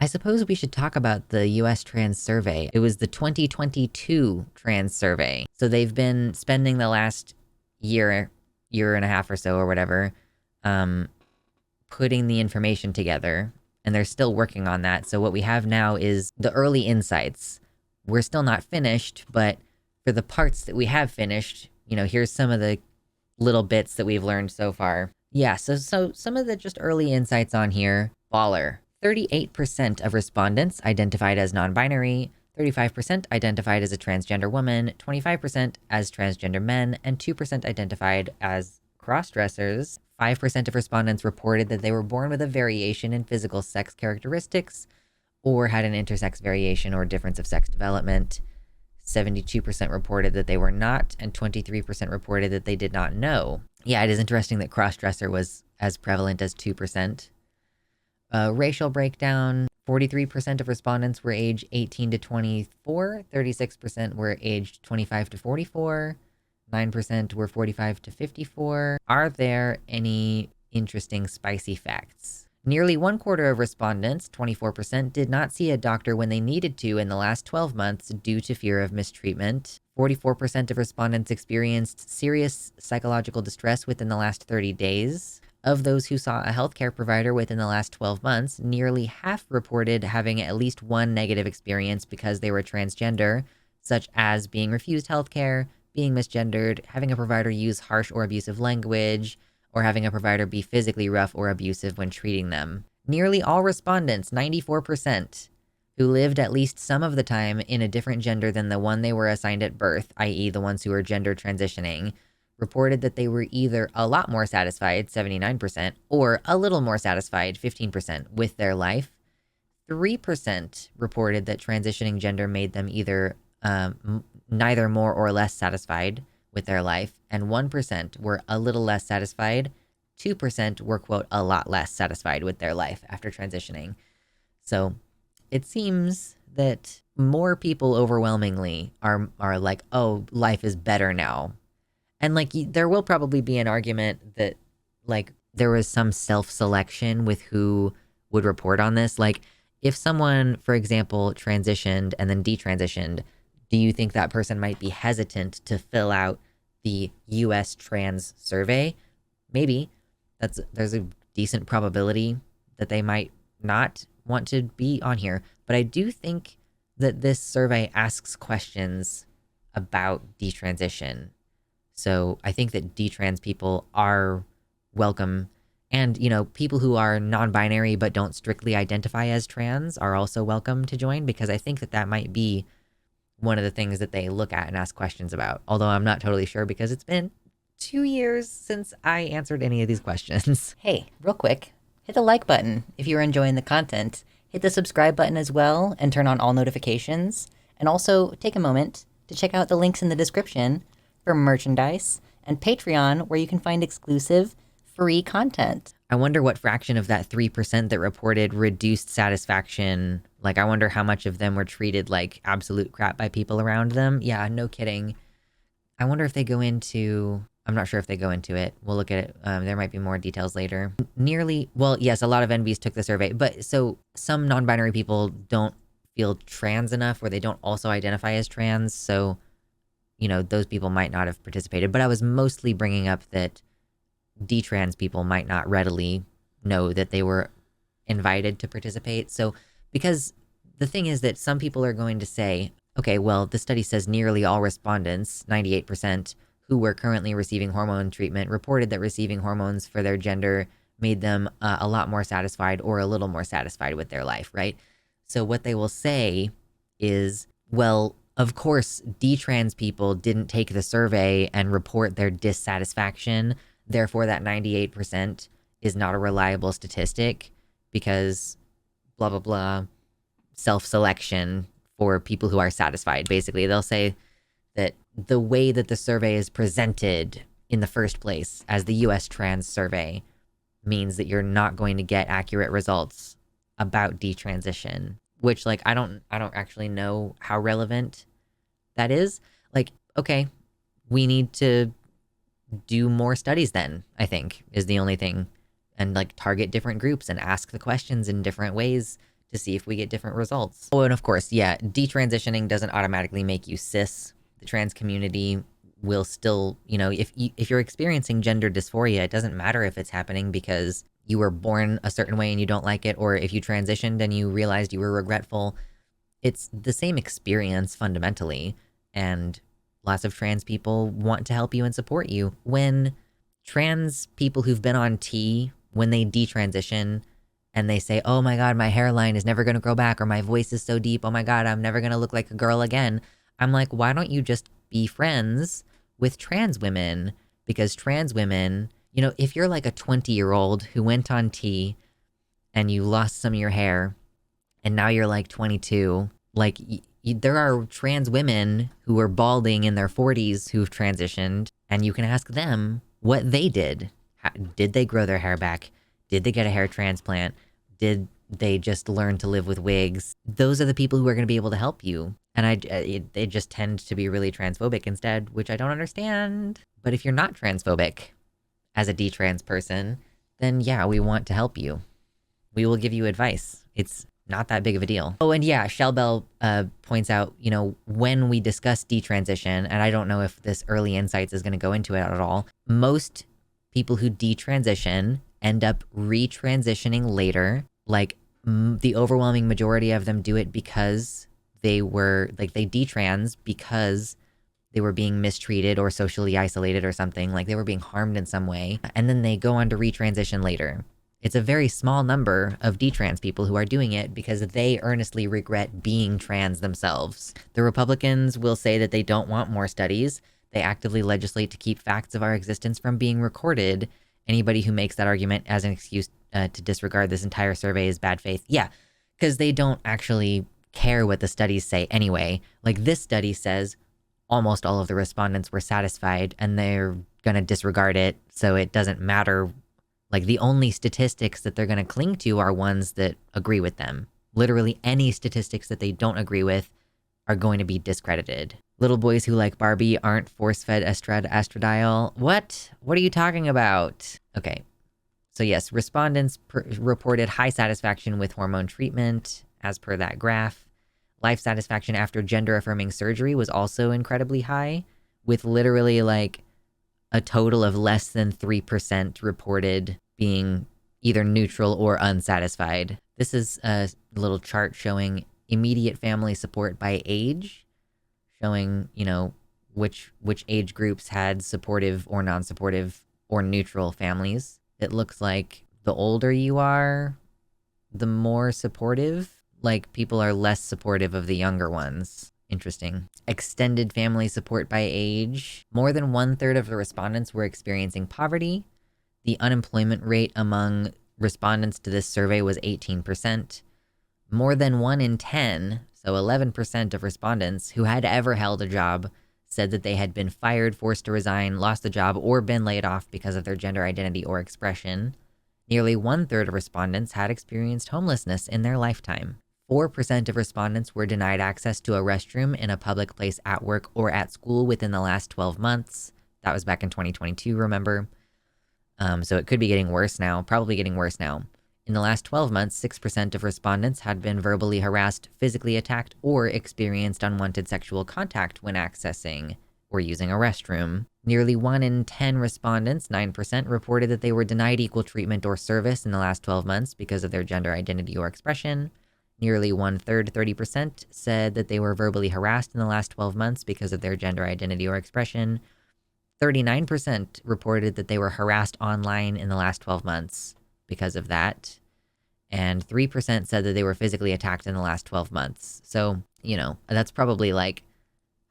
suppose we should talk about the US Trans Survey. It was the 2022 Trans Survey. So they've been spending the last year and a half or so or whatever, putting the information together, and they're still working on that. So what we have now is the early insights. We're still not finished, but for the parts that we have finished, here's some of the little bits that we've learned so far. Yeah, so some of the just early insights on here. Baller. 38% of respondents identified as non-binary, 35% identified as a transgender woman, 25% as transgender men, and 2% identified as cross-dressers. 5% of respondents reported that they were born with a variation in physical sex characteristics or had an intersex variation or difference of sex development. 72% reported that they were not, and 23% reported that they did not know. Yeah, it is interesting that cross-dresser was as prevalent as 2%. Racial breakdown, 43% of respondents were aged 18 to 24, 36% were aged 25 to 44, 9% were 45 to 54. Are there any interesting spicy facts? Nearly 1/4 of respondents, 24%, did not see a doctor when they needed to in the last 12 months due to fear of mistreatment. 44% of respondents experienced serious psychological distress within the last 30 days. Of those who saw a healthcare provider within the last 12 months, nearly half reported having at least one negative experience because they were transgender, such as being refused healthcare, being misgendered, having a provider use harsh or abusive language, or having a provider be physically rough or abusive when treating them. Nearly all respondents, 94%, who lived at least some of the time in a different gender than the one they were assigned at birth, i.e. the ones who were gender transitioning, reported that they were either a lot more satisfied, 79%, or a little more satisfied, 15%, with their life. 3% reported that transitioning gender made them either neither more or less satisfied with their life, and 1% were a little less satisfied. 2% were, quote, a lot less satisfied with their life after transitioning. So it seems that more people overwhelmingly are like, oh, life is better now. And like, there will probably be an argument that like there was some self-selection with who would report on this. Like if someone, for example, transitioned and then detransitioned, do you think that person might be hesitant to fill out the US Trans Survey? Maybe. There's a decent probability that they might not want to be on here. But I do think that this survey asks questions about detransition. So I think that detrans people are welcome. And, people who are non-binary but don't strictly identify as trans are also welcome to join, because I think that might be one of the things that they look at and ask questions about. Although I'm not totally sure because it's been 2 years since I answered any of these questions. Hey, real quick, hit the like button if you're enjoying the content. Hit the subscribe button as well and turn on all notifications. And also take a moment to check out the links in the description for merchandise and Patreon, where you can find exclusive free content. I wonder what fraction of that 3% that reported reduced satisfaction, like I wonder how much of them were treated like absolute crap by people around them. Yeah, no kidding. I wonder if they go into, I'm not sure if they go into it. We'll look at it. There might be more details later. Yes, a lot of NBs took the survey, but so some non-binary people don't feel trans enough, or they don't also identify as trans. So, those people might not have participated, but I was mostly bringing up that detrans people might not readily know that they were invited to participate. So, because the thing is that some people are going to say, okay, well, the study says nearly all respondents, 98%, who were currently receiving hormone treatment reported that receiving hormones for their gender made them a lot more satisfied or a little more satisfied with their life, right? So what they will say is, well, of course, detrans people didn't take the survey and report their dissatisfaction. Therefore, that 98% is not a reliable statistic because blah, blah, blah, self-selection for people who are satisfied. Basically, they'll say that the way that the survey is presented in the first place as the US Trans Survey means that you're not going to get accurate results about detransition, which like I don't actually know how relevant that is. Like, okay, we need to do more studies then, I think, is the only thing, and like target different groups and ask the questions in different ways to see if we get different results. Oh, and of course, yeah, detransitioning doesn't automatically make you cis. The trans community will still, if you're experiencing gender dysphoria, it doesn't matter if it's happening because you were born a certain way and you don't like it, or if you transitioned and you realized you were regretful. It's the same experience fundamentally, and lots of trans people want to help you and support you. When trans people who've been on T, when they detransition and they say, oh my God, my hairline is never going to grow back, or my voice is so deep, oh my God, I'm never going to look like a girl again. I'm like, why don't you just be friends with trans women? Because trans women, if you're like a 20-year-old who went on T and you lost some of your hair and now you're like 22, like there are trans women who are balding in their 40s who've transitioned, and you can ask them what they did. Did they grow their hair back? Did they get a hair transplant? Did they just learn to live with wigs? Those are the people who are going to be able to help you. And they just tend to be really transphobic instead, which I don't understand. But if you're not transphobic as a detrans person, then yeah, we want to help you. We will give you advice. It's not that big of a deal. Oh, and yeah, Shellbell points out, when we discuss detransition, and I don't know if this early insights is going to go into it at all, most people who detransition end up retransitioning later. Like the overwhelming majority of them do it because they detrans because they were being mistreated or socially isolated or something, like they were being harmed in some way, and then they go on to retransition later. It's a very small number of detrans people who are doing it because they earnestly regret being trans themselves. The Republicans will say that they don't want more studies. They actively legislate to keep facts of our existence from being recorded. Anybody who makes that argument as an excuse to disregard this entire survey is bad faith. Yeah, because they don't actually care what the studies say anyway. Like this study says almost all of the respondents were satisfied and they're going to disregard it, so it doesn't matter. Like the only statistics that they're going to cling to are ones that agree with them. Literally any statistics that they don't agree with are going to be discredited. Little boys who like Barbie aren't force-fed estradiol. What? What are you talking about? Okay. So yes, respondents reported high satisfaction with hormone treatment, as per that graph. Life satisfaction after gender-affirming surgery was also incredibly high, with literally like a total of less than 3% reported being either neutral or unsatisfied. This is a little chart showing immediate family support by age, showing, which age groups had supportive or non-supportive or neutral families. It looks like the older you are, the more supportive. Like people are less supportive of the younger ones. Interesting. Extended family support by age. More than 1/3 of the respondents were experiencing poverty. The unemployment rate among respondents to this survey was 18%. More than 1 in 10, so 11% of respondents who had ever held a job said that they had been fired, forced to resign, lost the job, or been laid off because of their gender identity or expression. Nearly 1/3 of respondents had experienced homelessness in their lifetime. 4% of respondents were denied access to a restroom in a public place at work or at school within the last 12 months. That was back in 2022, remember? So it could be getting worse now, probably getting worse now. In the last 12 months, 6% of respondents had been verbally harassed, physically attacked, or experienced unwanted sexual contact when accessing or using a restroom. Nearly 1 in 10 respondents, 9%, reported that they were denied equal treatment or service in the last 12 months because of their gender identity or expression. Nearly 1/3, 30%, said that they were verbally harassed in the last 12 months because of their gender identity or expression. 39% reported that they were harassed online in the last 12 months because of that. And 3% said that they were physically attacked in the last 12 months. So, that's probably like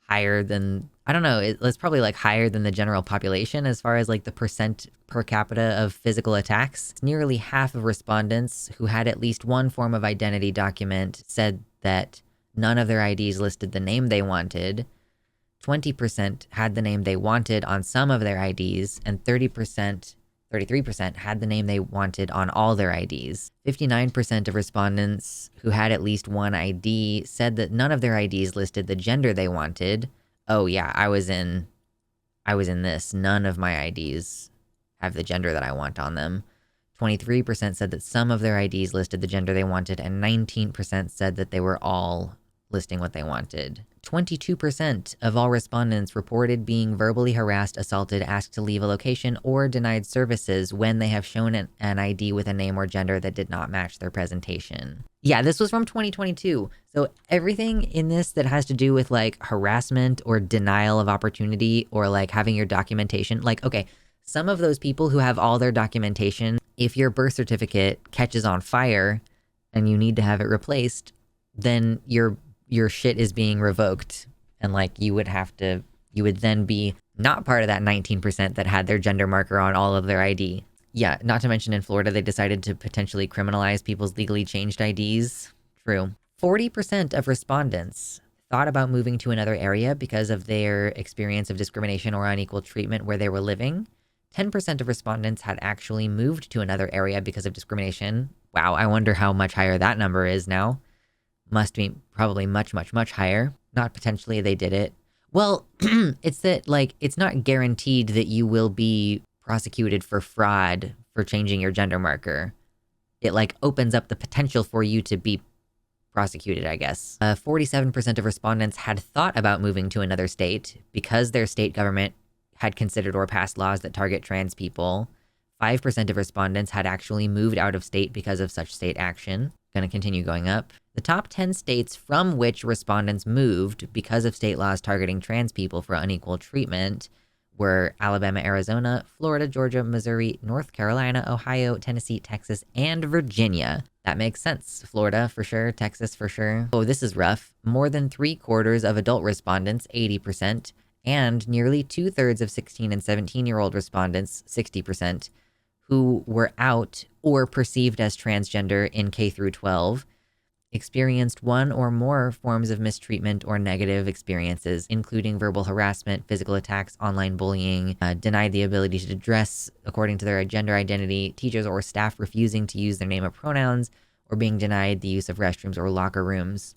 higher than, I don't know, it's probably like higher than the general population as far as like the percent per capita of physical attacks. Nearly half of respondents who had at least one form of identity document said that none of their IDs listed the name they wanted. 20% had the name they wanted on some of their IDs, and 33% had the name they wanted on all their IDs. 59% of respondents who had at least one ID said that none of their IDs listed the gender they wanted. Oh yeah, I was in this. None of my IDs have the gender that I want on them. 23% said that some of their IDs listed the gender they wanted, and 19% said that they were all listing what they wanted. 22% of all respondents reported being verbally harassed, assaulted, asked to leave a location, or denied services when they have shown an ID with a name or gender that did not match their presentation. Yeah, this was from 2022. So everything in this that has to do with like harassment or denial of opportunity or like having your documentation, like, okay, some of those people who have all their documentation, if your birth certificate catches on fire and you need to have it replaced, then your shit is being revoked. And like you would then be not part of that 19% that had their gender marker on all of their ID. Yeah, not to mention in Florida, they decided to potentially criminalize people's legally changed IDs. True. 40% of respondents thought about moving to another area because of their experience of discrimination or unequal treatment where they were living. 10% of respondents had actually moved to another area because of discrimination. Wow, I wonder how much higher that number is now. Must be probably much, much, much higher. Not potentially they did it. Well, it's that, like, it's not guaranteed that you will be prosecuted for fraud for changing your gender marker. It, like, opens up the potential for you to be prosecuted, I guess. 47% of respondents had thought about moving to another state because their state government had considered or passed laws that target trans people. 5% of respondents had actually moved out of state because of such state action. Going to continue going up. The top 10 states from which respondents moved because of state laws targeting trans people for unequal treatment were Alabama, Arizona, Florida, Georgia, Missouri, North Carolina, Ohio, Tennessee, Texas, and Virginia. That makes sense. Florida for sure, Texas for sure. Oh, this is rough. More than 3/4 of adult respondents, 80%, and nearly 2/3 of 16 and 17-year-old respondents, 60%, who were out or perceived as transgender in K through 12, experienced one or more forms of mistreatment or negative experiences, including verbal harassment, physical attacks, online bullying, denied the ability to dress according to their gender identity, teachers or staff refusing to use their name or pronouns, or being denied the use of restrooms or locker rooms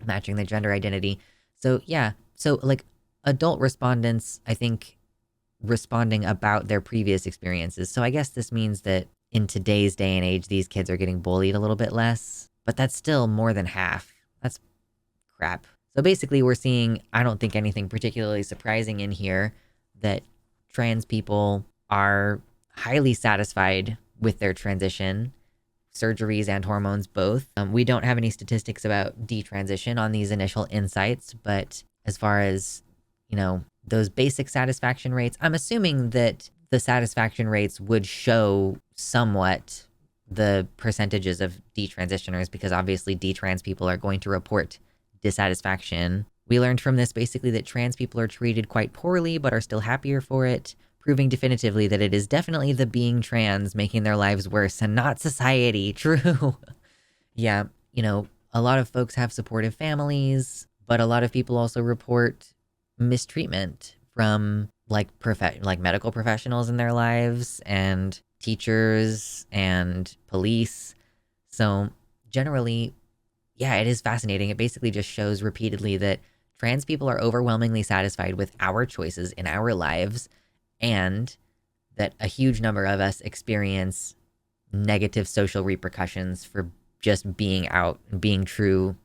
matching their gender identity. So yeah, so like adult respondents, I think, responding about their previous experiences. So I guess this means that in today's day and age, these kids are getting bullied a little bit less, but that's still more than half. That's crap. So basically we're seeing, I don't think anything particularly surprising in here, that trans people are highly satisfied with their transition, surgeries and hormones both. We don't have any statistics about detransition on these initial insights, but as far as, you know, those basic satisfaction rates, I'm assuming that the satisfaction rates would show somewhat the percentages of detransitioners, because obviously detrans people are going to report dissatisfaction. We learned from this basically that trans people are treated quite poorly but are still happier for it, proving definitively that it is definitely the being trans making their lives worse and not society. True. Yeah, you know, a lot of folks have supportive families, but a lot of people also report mistreatment from like medical professionals in their lives and teachers and police. So generally, yeah, it is fascinating. It basically just shows repeatedly that trans people are overwhelmingly satisfied with our choices in our lives, and that a huge number of us experience negative social repercussions for just being out and being true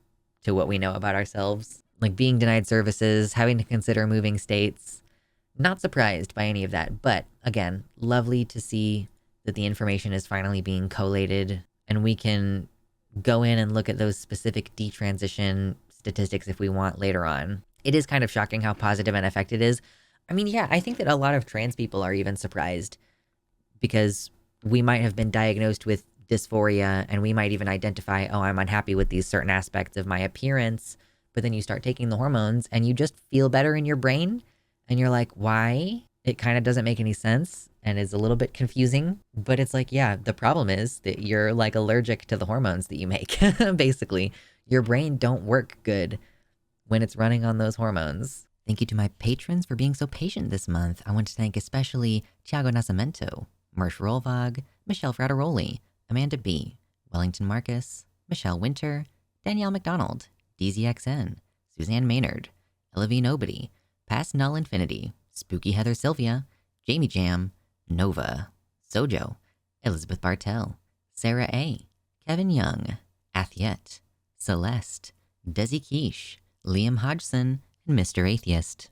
to what we know about ourselves. Like being denied services, having to consider moving states. Not surprised by any of that, but again, lovely to see that the information is finally being collated and we can go in and look at those specific detransition statistics if we want later on. It is kind of shocking how positive and effective it is. I mean, yeah, I think that a lot of trans people are even surprised because we might have been diagnosed with dysphoria and we might even identify, oh, I'm unhappy with these certain aspects of my appearance. But then you start taking the hormones and you just feel better in your brain. And you're like, why? It kind of doesn't make any sense and is a little bit confusing. But it's like, yeah, the problem is that you're like allergic to the hormones that you make. Basically, your brain don't work good when it's running on those hormones. Thank you to my patrons for being so patient this month. I want to thank especially Tiago Nascimento, Marsh Rolvag, Michelle Frateroli, Amanda B., Wellington Marcus, Michelle Winter, Danielle McDonald, DZXN, Suzanne Maynard, Ella V. Nobody, Past Null Infinity, Spooky Heather Sylvia, Jamie Jam, Nova, Sojo, Elizabeth Bartell, Sarah A., Kevin Young, Athiet, Celeste, Desi Quiche, Liam Hodgson, and Mr. Atheist.